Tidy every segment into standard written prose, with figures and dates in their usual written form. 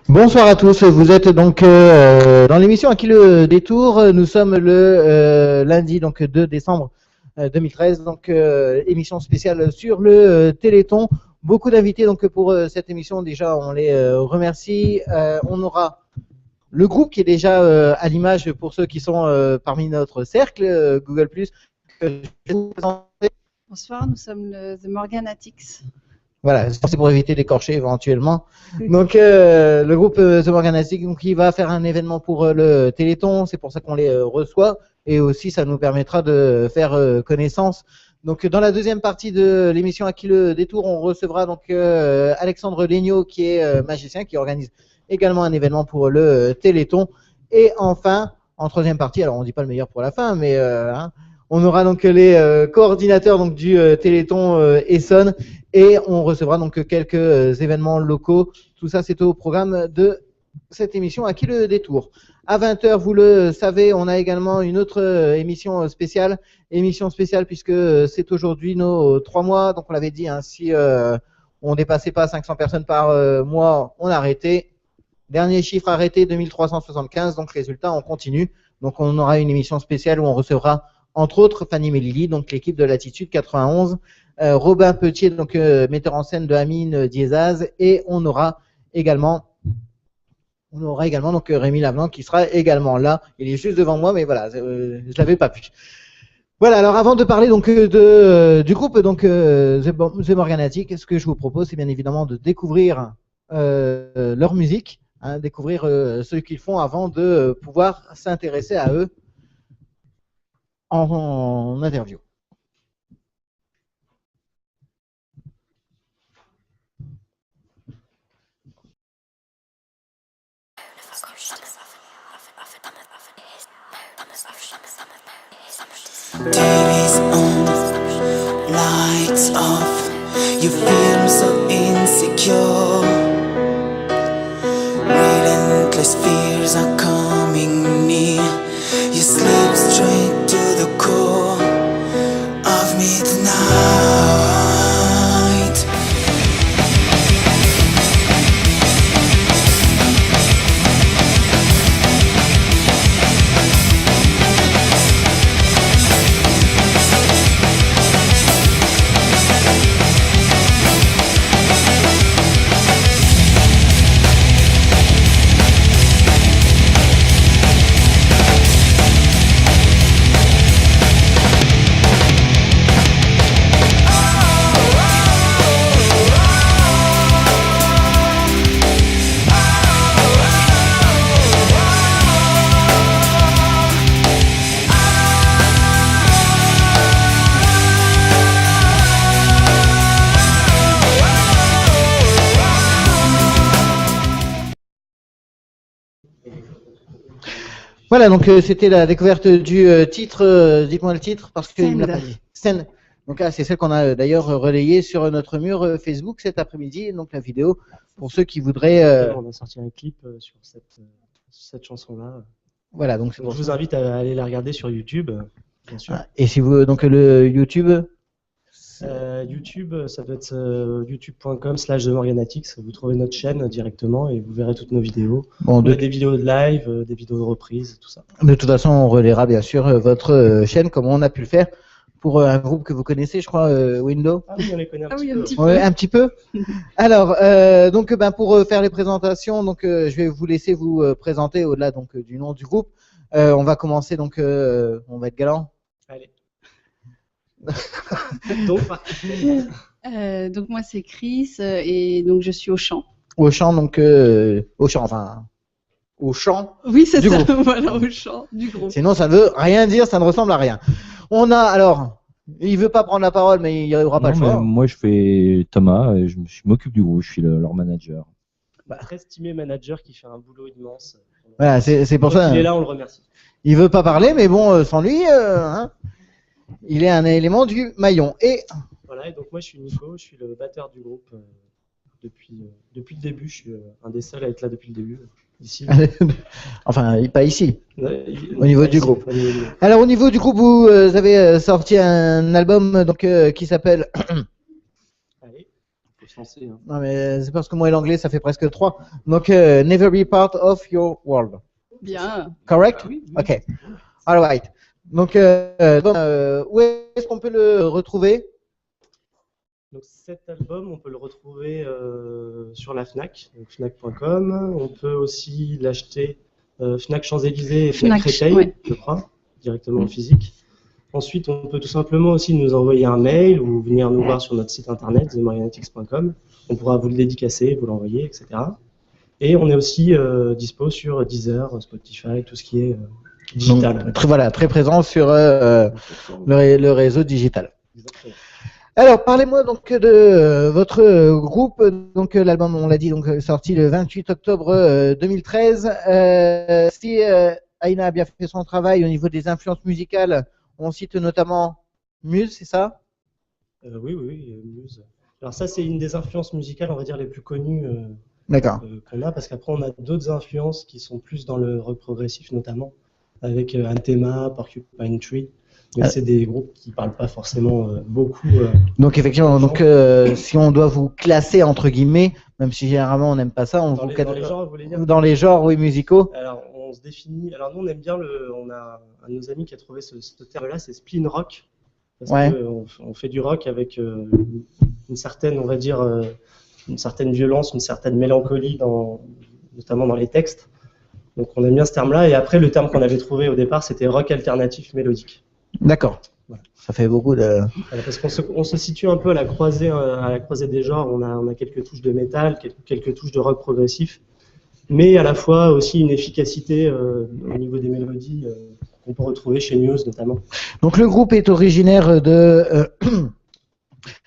Bonsoir à tous, vous êtes donc dans l'émission À qui le détour. Nous sommes le lundi donc 2 décembre 2013, donc émission spéciale sur le Téléthon. Beaucoup d'invités donc pour cette émission, déjà on les remercie. On aura le groupe qui est déjà à l'image pour ceux qui sont parmi notre cercle, Google+. Bonsoir, nous sommes The Morganatics. Voilà, c'est pour éviter d'écorcher éventuellement. Donc le groupe The Morganatics qui va faire un événement pour le Téléthon, c'est pour ça qu'on les reçoit et aussi ça nous permettra de faire connaissance. Donc dans la deuxième partie de l'émission À qui le détour, on recevra donc Alexandre Legnaud qui est magicien, qui organise également un événement pour le Téléthon. Et enfin, en troisième partie, alors on dit pas le meilleur pour la fin, mais on aura donc les coordinateurs donc du Téléthon Essonne. Et on recevra donc quelques événements locaux. Tout ça, c'est au programme de cette émission À qui le détour. À 20h, vous le savez, on a également une autre émission spéciale. Émission spéciale puisque c'est aujourd'hui nos 3 mois. Donc on l'avait dit, hein, si on dépassait pas 500 personnes par mois, on arrêtait. Dernier chiffre arrêté, 2375. Donc résultat, on continue. Donc on aura une émission spéciale où on recevra entre autres Fanny Melili, donc l'équipe de Latitude 91. Robin Petier, donc metteur en scène de Amine Diezaz, et on aura également donc Rémi Lavenant qui sera également là. Il est juste devant moi, mais voilà, je l'avais pas pu. Voilà. Alors avant de parler donc du groupe donc The Morganatics, ce que je vous propose, c'est bien évidemment de découvrir leur musique, hein, découvrir ce qu'ils font avant de pouvoir s'intéresser à eux en interview. TV's on, lights off. You feel so insecure. Relentless fears are coming near. You slip straight to the core of midnight. Voilà, donc c'était la découverte du titre. Dites-moi le titre parce qu'il ne me l'a pas dit. Scène. Donc là, c'est celle qu'on a d'ailleurs relayée sur notre mur Facebook cet après-midi. Donc la vidéo pour ceux qui voudraient. On va sortir un clip sur cette chanson-là. Voilà, donc je vous invite à aller la regarder sur YouTube, bien sûr. Et si vous donc le YouTube. YouTube, ça doit être youtube.com/The Morganatics. Vous trouvez notre chaîne directement et vous verrez toutes nos vidéos. Bon, des vidéos de live, des vidéos de reprise, tout ça. De toute façon, on relaiera bien sûr votre chaîne comme on a pu le faire pour un groupe que vous connaissez, je crois, Window. Ah oui, on les connaît un petit peu. Ouais, un petit peu. Alors, donc, pour faire les présentations, donc, je vais vous laisser vous présenter au-delà donc du nom du groupe. On va commencer donc, on va être galant. Allez. Donc moi c'est Chris et donc je suis au chant. Au chant, donc au chant, enfin au chant. Oui, c'est ça. Groupe. Voilà, au chant du groupe. Sinon ça ne veut rien dire, ça ne ressemble à rien. On a alors, il veut pas prendre la parole, mais il n'y aura pas le choix. Moi je fais Thomas et je m'occupe du groupe, je suis leur manager. Très estimé manager qui fait un boulot immense. Voilà, c'est pour ça. Il est là, on le remercie. Il veut pas parler, mais bon, sans lui. Il est un élément du maillon. Et voilà, et donc moi je suis Nico, je suis le batteur du groupe depuis le début. Je suis un des seuls à être là depuis le début. Ici. Enfin, pas ici. Au niveau du groupe. Alors au niveau du groupe, vous avez sorti un album donc qui s'appelle. Allez. français. Hein. Non, mais c'est parce que moi et l'anglais, ça fait presque 3. Donc, never be part of your world. Bien. Correct? Ah oui, oui. Ok. All right. Donc, où est-ce qu'on peut le retrouver? Donc cet album, on peut le retrouver sur la Fnac, donc fnac.com. On peut aussi l'acheter Fnac Champs-Élysées et Fnac Créteil, ouais. je crois, directement en physique. Ensuite, on peut tout simplement aussi nous envoyer un mail ou venir nous voir sur notre site internet, themorganatics.com. On pourra vous le dédicacer, vous l'envoyer, etc. Et on est aussi dispo sur Deezer, Spotify, tout ce qui est digital. Donc, voilà, très présent sur le réseau digital. Exactement. Alors, parlez-moi donc de votre groupe. Donc, l'album, on l'a dit, donc sorti le 28 octobre 2013. Si Aina a bien fait son travail au niveau des influences musicales, on cite notamment Muse, c'est ça? Oui, Muse. Alors ça, c'est une des influences musicales, on va dire, les plus connues qu'on a, parce qu'après, on a d'autres influences qui sont plus dans le rock progressif, notamment, avec Anthema, Porcupine Tree. Mais c'est des groupes qui ne parlent pas forcément beaucoup. Donc effectivement, si on doit vous classer entre guillemets, même si généralement on n'aime pas ça, dans les genres, vous voulez dire? Dans les genres, oui, musicaux. Alors on se définit. Alors nous on aime bien on a un de nos amis qui a trouvé ce terme-là, c'est spleen rock, parce qu'on fait du rock avec une certaine, on va dire, une certaine violence, une certaine mélancolie, notamment dans les textes. Donc on aime bien ce terme-là. Et après le terme qu'on avait trouvé au départ, c'était rock alternatif mélodique. D'accord. Voilà. Ça fait beaucoup de. Voilà, parce qu'on se situe un peu à la croisée des genres. On a quelques touches de métal, quelques touches de rock progressif, mais à la fois aussi une efficacité au niveau des mélodies qu'on peut retrouver chez Muse notamment. Donc le groupe est originaire de.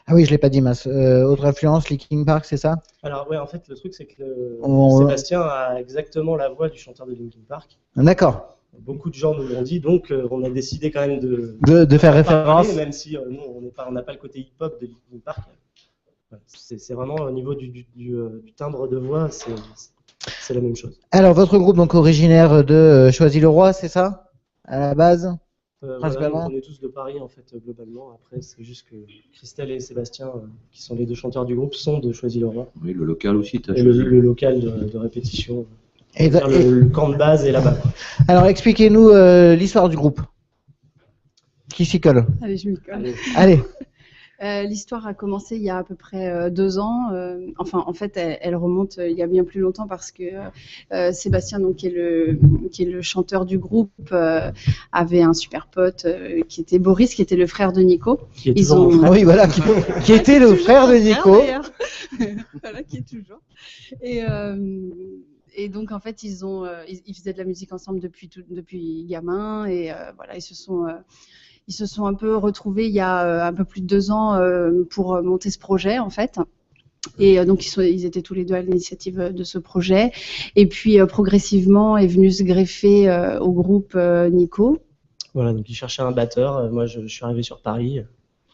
Ah oui, je l'ai pas dit, Mas. Autre influence, Linkin Park, c'est ça? Alors ouais, en fait, le truc c'est que Sébastien a exactement la voix du chanteur de Linkin Park. D'accord. Beaucoup de gens nous l'ont dit, donc on a décidé quand même de faire référence. Parler, même si nous, on n'a pas le côté hip-hop de Linkin Park. C'est vraiment au niveau du timbre de voix, c'est la même chose. Alors, votre groupe, donc originaire de Choisy-le-Roi, c'est ça? À la base principalement. Voilà, on est tous de Paris, en fait, globalement. Après, c'est juste que Christelle et Sébastien, qui sont les deux chanteurs du groupe, sont de Choisy-le-Roi. Oui, le local aussi, tu as choisi. Le local de répétition. Le camp de base est là-bas. Alors, expliquez-nous l'histoire du groupe. Qui s'y colle? Allez, je m'y colle. Allez. L'histoire a commencé il y a à peu près 2 ans. Enfin, en fait, elle remonte il y a bien plus longtemps parce que Sébastien, donc, qui est le chanteur du groupe, avait un super pote qui était Boris, qui était le frère de Nico. Qui est toujours mon frère. Oui, voilà, qui était le frère de Nico. Voilà, qui est toujours. Et donc, en fait, ils faisaient de la musique ensemble depuis gamin. Et voilà, ils se sont un peu retrouvés il y a un peu plus de 2 ans pour monter ce projet, en fait. Et donc, ils étaient tous les deux à l'initiative de ce projet. Et puis, progressivement, est venu se greffer au groupe Nico. Voilà, donc ils cherchaient un batteur. Moi, je suis arrivé sur Paris.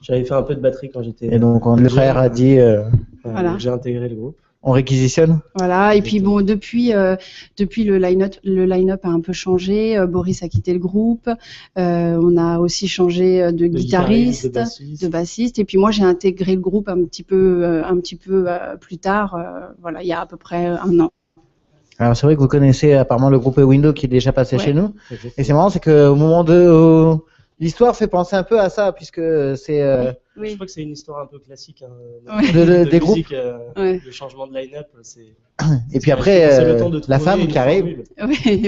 J'avais fait un peu de batterie quand j'étais... Et donc, le frère a dit... Voilà. J'ai intégré le groupe. On réquisitionne. Voilà, et puis bon, depuis le line-up a un peu changé. Boris a quitté le groupe. On a aussi changé de guitariste, de bassiste. Et puis moi, j'ai intégré le groupe un petit peu plus tard. Voilà, il y a à peu près 1 an. Alors c'est vrai que vous connaissez apparemment le groupe Windows qui est déjà passé chez nous. Et c'est marrant, c'est qu'au moment de l'histoire fait penser un peu à ça, puisque c'est. Oui. Je crois que c'est une histoire un peu classique des groupes. Musique, le changement de line-up, c'est. Et puis après, la femme qui arrive. Oui.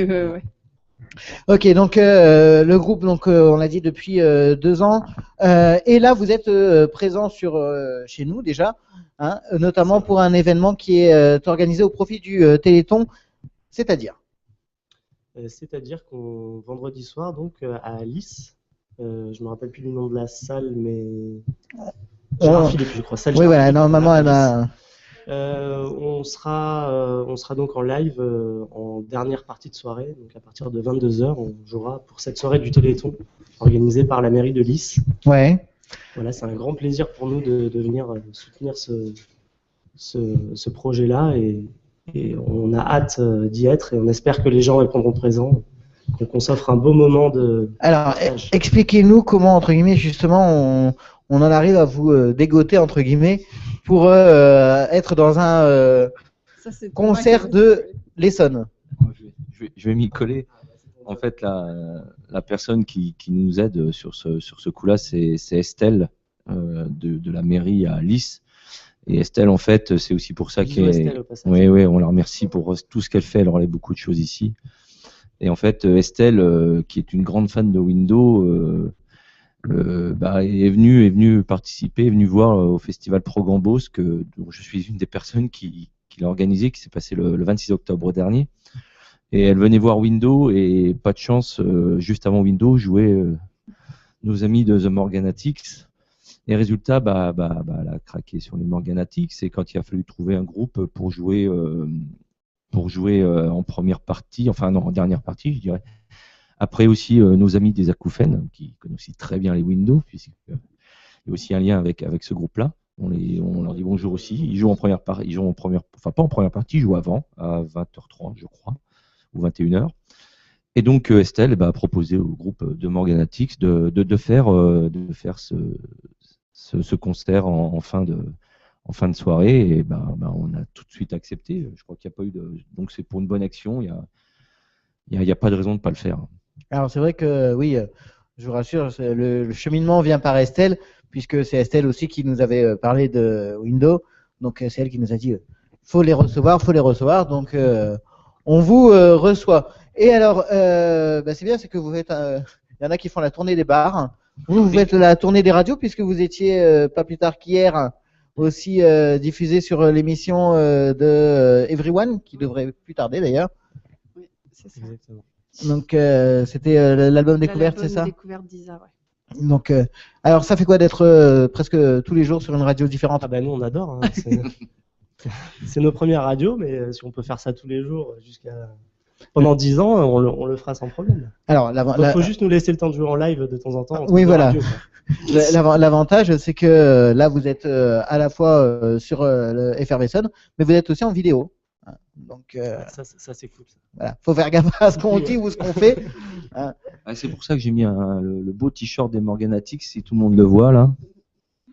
Ok, donc le groupe, donc on l'a dit depuis 2 ans, et là vous êtes présent chez nous déjà, hein, notamment pour un événement qui est organisé au profit du Téléthon, c'est-à-dire. C'est-à-dire qu'on vendredi soir donc à Lys. Je me rappelle plus du nom de la salle, mais Gérard Philippe, je crois. Oui, voilà, normalement elle a. On sera donc en live en dernière partie de soirée, donc à partir de 22h, on jouera pour cette soirée du Téléthon organisée par la mairie de Lys. Ouais. Voilà, c'est un grand plaisir pour nous de venir soutenir ce projet-là et on a hâte d'y être et on espère que les gens répondront présents. Qu'on s'offre un beau moment de... Alors, expliquez-nous comment, entre guillemets, justement, on en arrive à vous dégoter, entre guillemets, pour être dans un Ça, c'est concert de l'Essonne. Je vais m'y coller. En fait, la personne qui nous aide sur ce coup-là, c'est Estelle de la mairie à Lys. Et Estelle, en fait, c'est aussi pour ça Bisous, Estelle, au passage. Oui, on la remercie pour tout ce qu'elle fait. Elle relève beaucoup de choses ici. Et en fait, Estelle, qui est une grande fan de Windows, est venue participer, est venue voir au festival Progambos, dont je suis une des personnes qui l'a organisé, qui s'est passé le 26 octobre dernier. Et elle venait voir Windows et pas de chance, juste avant Windows, jouaient nos amis de The Morganatics. Et résultat, elle a craqué sur les Morganatics. Et quand il a fallu trouver un groupe pour jouer en première partie, enfin non, en dernière partie, je dirais. Après aussi nos amis des Acouphènes, qui connaissent aussi très bien les Windows, puisqu'il y a aussi un lien avec ce groupe-là. On leur dit bonjour aussi. Ils jouent en première partie, enfin pas en première partie, ils jouent avant, à 20h30, je crois, ou 21h. Et donc Estelle a proposé au groupe de Morganatics de faire ce concert en fin de soirée. Et on a tout de suite accepté. Je crois qu'il n'y a pas eu donc c'est pour une bonne action. Il y a pas de raison de ne pas le faire. Alors c'est vrai que oui, je vous rassure, le cheminement vient par Estelle, puisque c'est Estelle aussi qui nous avait parlé de Windows. Donc c'est elle qui nous a dit faut les recevoir. Donc on vous reçoit. Et alors c'est bien, c'est que vous faites, il y en a qui font la tournée des bars. Vous faites la tournée des radios, puisque vous étiez pas plus tard qu'hier aussi diffusé sur l'émission de Everyone, qui devrait plus tarder d'ailleurs. Oui, c'est ça. Exactement. Donc c'était l'album découverte, c'est ça? Découverte d'Isa, ouais. Donc alors ça fait quoi d'être presque tous les jours sur une radio différente? Ah nous on adore. Hein. C'est nos premières radios, mais si on peut faire ça tous les jours pendant 10 ans, on le fera sans problème. Alors Il faut juste nous laisser le temps de jouer en live de temps en temps. Oui, voilà. Radios, L'avantage, c'est que là, vous êtes à la fois sur le Effervescent, mais vous êtes aussi en vidéo. Donc, ça c'est cool. Ça. Voilà, faut faire gaffe à ce qu'on dit ou ce qu'on fait. C'est pour ça que j'ai mis le beau t-shirt des Morganatics, si tout le monde le voit là.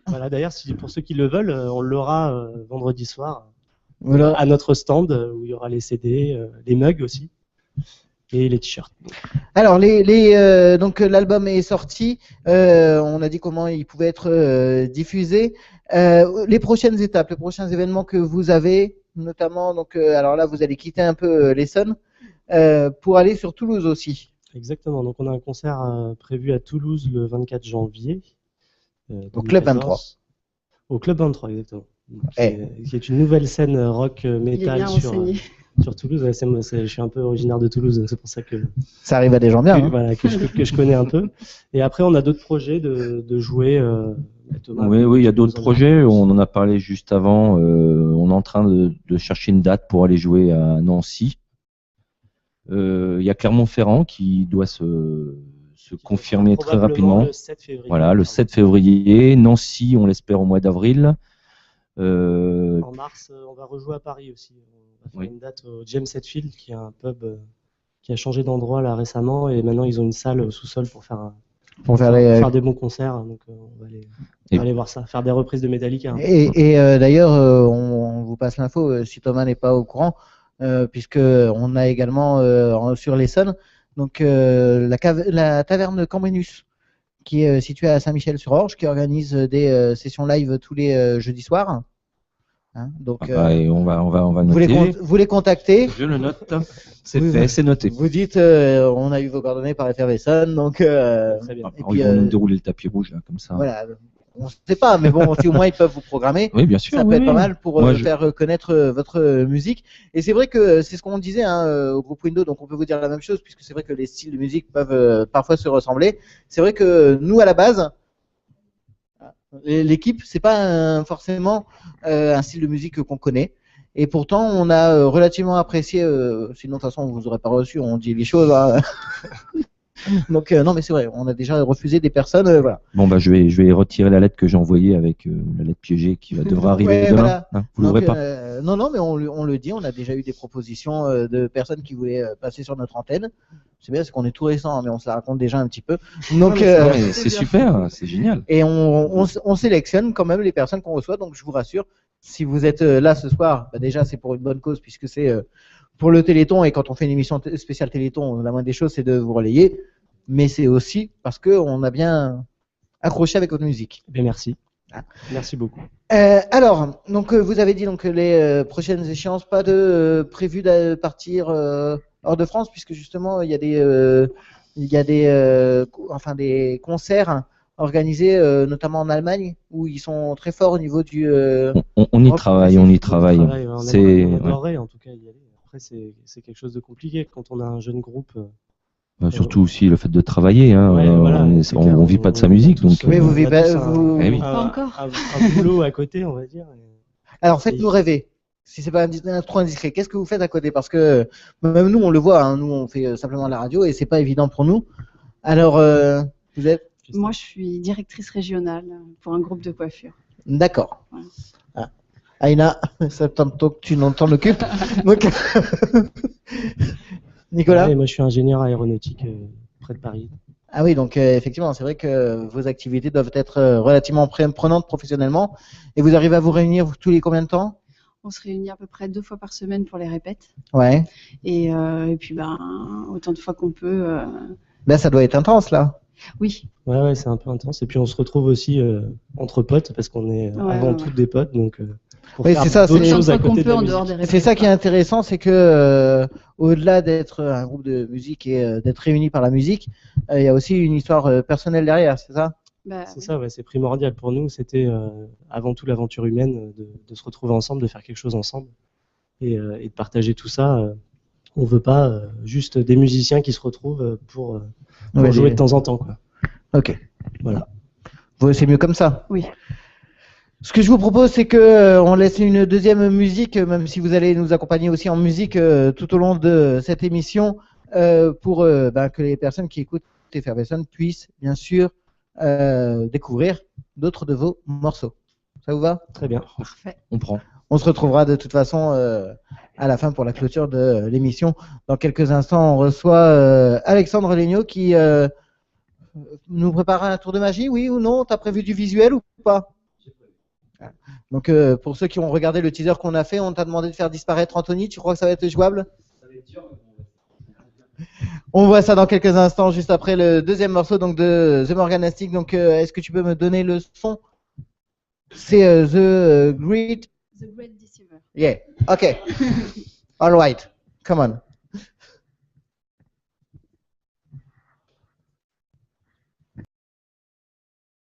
Voilà, d'ailleurs, pour ceux qui le veulent, on l'aura vendredi soir Voilà. à notre stand où il y aura les CD, les mugs aussi. Et les t-shirts. Alors, donc l'album est sorti. On a dit comment il pouvait être diffusé. Les prochaines étapes, les prochains événements que vous avez, notamment, donc, alors là, vous allez quitter un peu l'Essonne pour aller sur Toulouse aussi. Exactement. Donc, on a un concert prévu à Toulouse le 24 janvier. Au Club 23. Au Club 23, exactement. Qui est une nouvelle scène rock metal sur Toulouse. Je suis un peu originaire de Toulouse, c'est pour ça que ça arrive à des gens bien. Voilà, que je connais un peu. Et après, on a d'autres projets de jouer. Thomas, oui, il y a d'autres projets. On en a parlé juste avant. On est en train de chercher une date pour aller jouer à Nancy. Il y a Clermont-Ferrand qui doit se confirmer très rapidement. Le 7 février. Voilà, le 7 février. Nancy, on l'espère au mois d'avril. En mars, on va rejouer à Paris aussi. On va faire une date au James Hetfield, qui est un pub qui a changé d'endroit là récemment, et maintenant ils ont une salle au sous-sol pour faire des bons concerts. Donc on va aller voir ça, faire des reprises de Metallica. Et d'ailleurs, on vous passe l'info si Thomas n'est pas au courant, puisque on a également sur l'Essonne donc la taverne Cambrinus, qui est située à Saint-Michel-sur-Orge, qui organise des sessions live tous les jeudis soirs. Hein, donc, et on va noter. Vous les contactez. Je le note. C'est fait, c'est noté. Vous dites, on a eu vos coordonnées par Effervescent, donc. Très bien. Et puis, ils vont nous dérouler le tapis rouge là, comme ça. Voilà. On ne sait pas, mais bon, si au moins ils peuvent vous programmer, oui, bien sûr, ça peut être pas mal pour faire connaître votre musique. Et c'est vrai que c'est ce qu'on disait au groupe Windows, donc on peut vous dire la même chose, puisque c'est vrai que les styles de musique peuvent parfois se ressembler. C'est vrai que nous, à la base, l'équipe, c'est pas forcément un style de musique qu'on connaît. Et pourtant, on a relativement apprécié, sinon de toute façon, vous aurez pas reçu, on dit les choses. Hein. Donc non, mais c'est vrai, on a déjà refusé des personnes, voilà. Bon je vais retirer la lettre que j'ai envoyée avec la lettre piégée qui devra arriver demain. Voilà. Hein, vous l'ouvrez pas. Non, mais on le dit, on a déjà eu des propositions de personnes qui voulaient passer sur notre antenne. C'est bien, c'est qu'on est tout récent, hein, mais on se la raconte déjà un petit peu. Donc c'est super, c'est génial. Et on sélectionne quand même les personnes qu'on reçoit, donc je vous rassure, si vous êtes là ce soir, bah, déjà c'est pour une bonne cause puisque c'est pour le Téléthon, et quand on fait une émission spéciale Téléthon, la moindre des choses c'est de vous relayer, mais c'est aussi parce qu'on a bien accroché avec votre musique. Eh bien, merci. Ah. Merci beaucoup. Alors, donc vous avez dit donc les prochaines échéances, pas de prévu de partir hors de France, puisque justement il y a des concerts organisés notamment en Allemagne où ils sont très forts au niveau du. On y travaille, on y travaille. On C'est adorerait en tout cas y aller. Après c'est quelque chose de compliqué quand on a un jeune groupe. surtout aussi le fait de travailler. Hein, Ouais, voilà, c'est clair, on vit pas de sa musique, donc. Mais vous on a vivez, tous Eh oui. Pas encore. un boulot à côté, on va dire. Alors faites-nous rêver. Si c'est pas trop indiscret, qu'est-ce que vous faites à côté? Parce que même nous, on le voit, hein, nous on fait simplement la radio et c'est pas évident pour nous. Alors, vous êtes Moi, je suis directrice régionale pour un groupe de coiffure. d'accord. Voilà. Ah. Aïna, ça tantôt que tu t'en occupes. Donc, Nicolas? Ouais, moi je suis ingénieur aéronautique près de Paris. Ah oui, donc effectivement, c'est vrai que vos activités doivent être relativement prenantes professionnellement. Et vous arrivez à vous réunir tous les combien de temps? On se réunit à peu près 2 fois par semaine pour les répètes. Ouais. Et puis, autant de fois qu'on peut. Là, ça doit être intense, là. Oui. Ouais, c'est un peu intense. Et puis on se retrouve aussi entre potes parce qu'on est avant tout des potes. Donc, pour Oui, faire c'est ça, d'autres c'est- choses à Autant de fois côté qu'on de peut la en dehors des musique. répètes. C'est ça qui est intéressant, c'est que au-delà d'être un groupe de musique et d'être réunis par la musique, il y a aussi une histoire personnelle derrière, c'est ça? Bah, C'est oui. ça, ouais, c'est primordial pour nous. C'était avant tout l'aventure humaine de se retrouver ensemble, de faire quelque chose ensemble et de partager tout ça. On veut pas juste des musiciens qui se retrouvent pour Ouais, jouer de temps en temps, quoi. Ok. Voilà. C'est mieux comme ça. Oui. Ce que je vous propose, c'est que on laisse une deuxième musique, même si vous allez nous accompagner aussi en musique tout au long de cette émission, pour que les personnes qui écoutent Effervescent puissent bien sûr découvrir d'autres de vos morceaux. Ça vous va? Très bien. Parfait. On prend. On se retrouvera de toute façon à la fin pour la clôture de l'émission. Dans quelques instants, on reçoit Alexandre Legnaud qui nous prépare un tour de magie, oui ou non? T'as prévu du visuel ou pas? Donc pour ceux qui ont regardé le teaser qu'on a fait, on t'a demandé de faire disparaître Anthony. Tu crois que ça va être jouable? On voit ça dans quelques instants, juste après le deuxième morceau donc de The Morganastic. Donc est-ce que tu peux me donner le son? C'est The Great. The Great Deceiver. Yeah. Okay. All right. Come on.